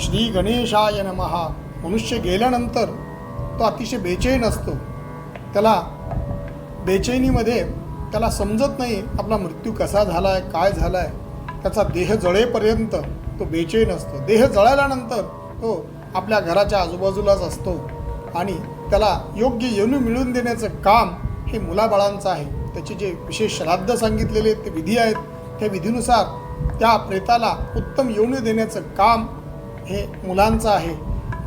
श्री गणेशाय नमः. मनुष्य गेल्यानंतर तो अतिशय बेचैन असतो. त्याला बेचैनीमध्ये त्याला समजत नाही आपला मृत्यू कसा झाला आहे, काय झाला आहे. त्याचा देह जळेपर्यंत तो बेचैन असतो. देह जळाल्यानंतर तो आपल्या घराच्या आजूबाजूलाच असतो आणि त्याला योग्य योनी मिळवून देण्याचं काम हे मुलाबाळांचं आहे. त्याचे जे विशेष श्राद्ध सांगितलेले ते विधी आहेत, त्या विधीनुसार त्या प्रेताला उत्तम योनी देण्याचं काम हे मुलांचं आहे.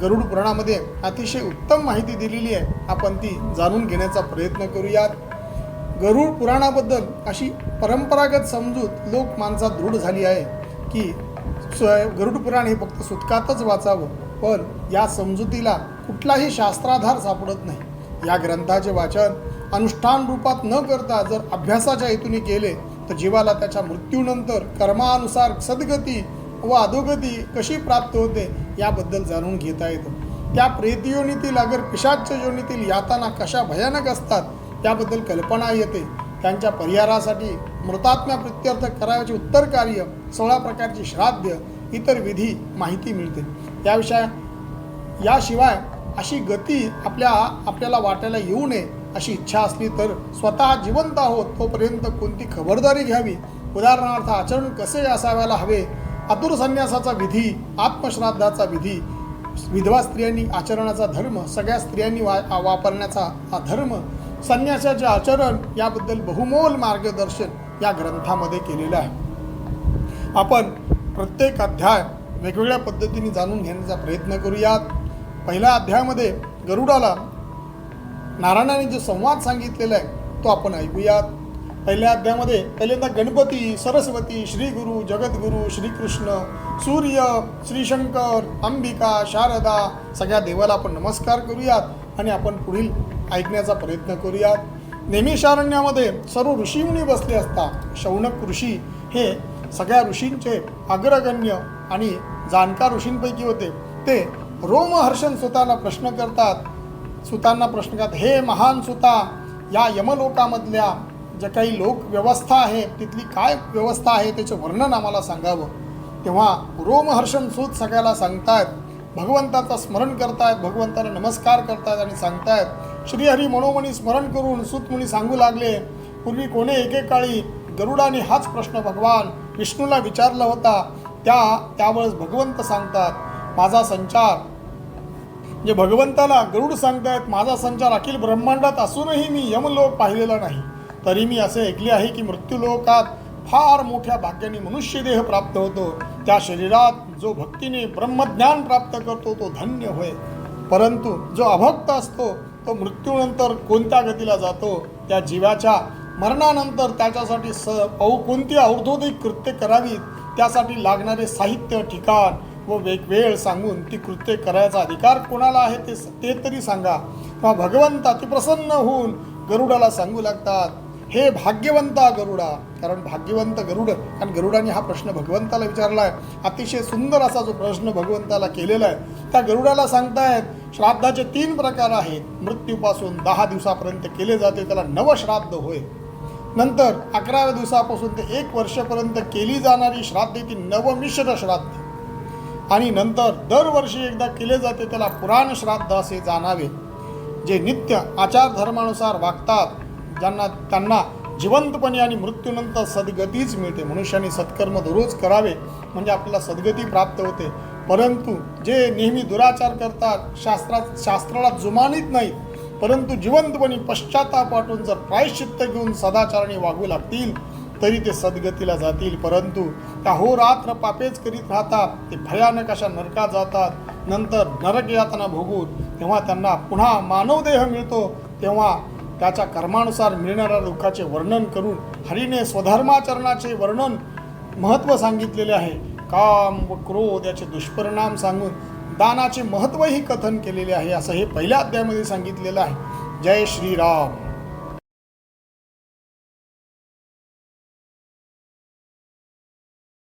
गरुड पुराणामध्ये अतिशय उत्तम माहिती दिलेली आहे. आपण ती जाणून घेण्याचा प्रयत्न करूयात. गरुड पुराणाबद्दल अशी परंपरागत समजूत लोक माणसात दृढ झाली आहे की गरुड पुराण हे फक्त सुतकातच वाचावं, पण या समजुतीला कुठलाही शास्त्राधार सापडत नाही. या ग्रंथाचे वाचन अनुष्ठान रूपात न करता जर अभ्यासाच्या हेतूने केले तर जीवाला त्याच्या मृत्यूनंतर कर्मानुसार सद्गती व अधोगती कशी प्राप्त होते याबद्दल जाणून घेता येतं. त्या प्रेतयोनीतील अगर पिशाच्य योनीतील यातना कशा भयानक असतात त्याबद्दल कल्पना येते. त्यांच्या परिहारासाठी मृतात्म्या प्रित्यर्थ करायचे उत्तर कार्य, 16 प्रकारची श्राद्ध, इतर विधी माहिती मिळते. याशिवाय अशी गती आपल्याला वाटायला येऊ नये अशी इच्छा असली तर स्वतः जिवंत आहोत तोपर्यंत कोणती खबरदारी घ्यावी. उदाहरणार्थ आचरण कसे असायला हवे, आतुर संन्यासाचा विधी, आत्मश्राद्धाचा विधी, विधवा स्त्रियांनी आचरणाचा धर्म, सगळ्या स्त्रियांनी वापरण्याचा हा धर्म, संन्यासाचे आचरण याबद्दल बहुमोल मार्गदर्शन या ग्रंथामध्ये केलेलं आहे. आपण प्रत्येक अध्याय वेगवेगळ्या पद्धतीने जाणून घेण्याचा प्रयत्न करूयात. पहिल्या अध्यायामध्ये गरुडाला नारायणाने जो संवाद सांगितलेला आहे तो आपण ऐकूयात. पहिल्या अध्यायामध्ये पहिल्यांदा गणपती, सरस्वती, श्री गुरु, जगद्गुरु, श्रीकृष्ण, सूर्य, श्रीशंकर, अंबिका, शारदा सगळ्या देवाला आपण नमस्कार करूयात आणि आपण पुढील ऐकण्याचा प्रयत्न करूयात. नेमिषारण्यामध्ये सर्व ऋषीमुनी बसले असतात. शौनक ऋषी हे सगळ्या ऋषींचे अग्रगण्य आणि जाणकार ऋषींपैकी होते. ते रोमहर्षण सुतांना प्रश्न करतात. हे महान सुता, या यमलोकामधल्या ज्या काही लोक व्यवस्था आहे तिथली काय व्यवस्था आहे त्याचं वर्णन आम्हाला सांगावं. तेव्हा रोमहर्षण सूत सगळ्याला सांगतायत, भगवंताचं स्मरण करतायत, भगवंताला नमस्कार करतायत आणि सांगतायत. श्रीहरी मनोमनी स्मरण करून सूतमुनी सांगू लागले, पूर्वी कोणे एकेकाळी गरुडाने हाच प्रश्न भगवान विष्णूला विचारला होता. त्यावेळेस भगवंत सांगतात, माझा संचार, जे भगवंताला गरुड सांगतायत, माझा संचार अखिल ब्रह्मांडात असूनही मी यमलोक पाहिलेला नाही. तरी मी असे ऐकले आहे की मृत्यूलोकात फार मोठ्या भाग्याने मनुष्य देह प्राप्त होतो. त्या शरीरात जो भक्तीने ब्रह्मज्ञान प्राप्त करतो तो धन्य होय. परंतु जो अभक्त असतो तो मृत्यूनंतर कोणत्या गतीला जातो, त्या जीवाच्या मरणानंतर त्याच्यासाठी कोणती औषधोदिक कृत्य करावीत, त्यासाठी लागणारे साहित्य, ठिकाण व वेळ सांगून ती कृत्य करायचा अधिकार कोणाला आहे ते तरी सांगा. तेव्हा भगवंत अतिप्रसन्न होऊन गरुडाला सांगू लागतात, हे भाग्यवंता गरुडा. कारण भाग्यवंत गरुड, कारण गरुडाने हा प्रश्न भगवंताला विचारला आहे. अतिशय सुंदर असा जो प्रश्न भगवंताला केलेला आहे. त्या गरुडाला सांगतायत, श्राद्धाचे 3 प्रकार आहेत. मृत्यूपासून 10 दिवसापर्यंत केले जाते त्याला नवश्राद्ध होय. नंतर 11व्या दिवसापासून ते 1 वर्षापर्यंत केली जाणारी श्राद्ध ती नवमिश्र श्राद्ध, आणि नंतर दरवर्षी एकदा केले जाते त्याला पुराण श्राद्ध असे जाणावे. जे नित्य आचार धर्मानुसार वागतात, त्यांना जिवंतपणे आणि मृत्यूनंतर सद्गतीच मिळते. मनुष्याने सत्कर्म दररोज करावे म्हणजे आपल्याला सद्गती प्राप्त होते. परंतु जे नेहमी दुराचार करतात, शास्त्राला जुमानीत नाहीत, परंतु जिवंतपणे पश्चाताप वाटून जर प्रायश्चित्त घेऊन सदाचाराने वागू लागतील तरी ते सद्गतीला जातील. परंतु त्या होरात्र पापेच करीत राहतात, ते भयानक अशा नरकात जातात. नंतर नरक यातना भोगून तेव्हा त्यांना पुन्हा मानवदेह मिळतो. तेव्हा त्याच्या कर्मानुसार मिळणाऱ्या दुःखाचे वर्णन करून हरीने स्वधर्माचरणाचे वर्णन महत्त्व सांगितलेले आहे. काम व क्रोध याचे दुष्परिणाम सांगून दानाचे महत्त्वही कथन केलेले आहे. असं हे पहिल्या अध्यायामध्ये सांगितलेलं आहे. जय श्रीराम.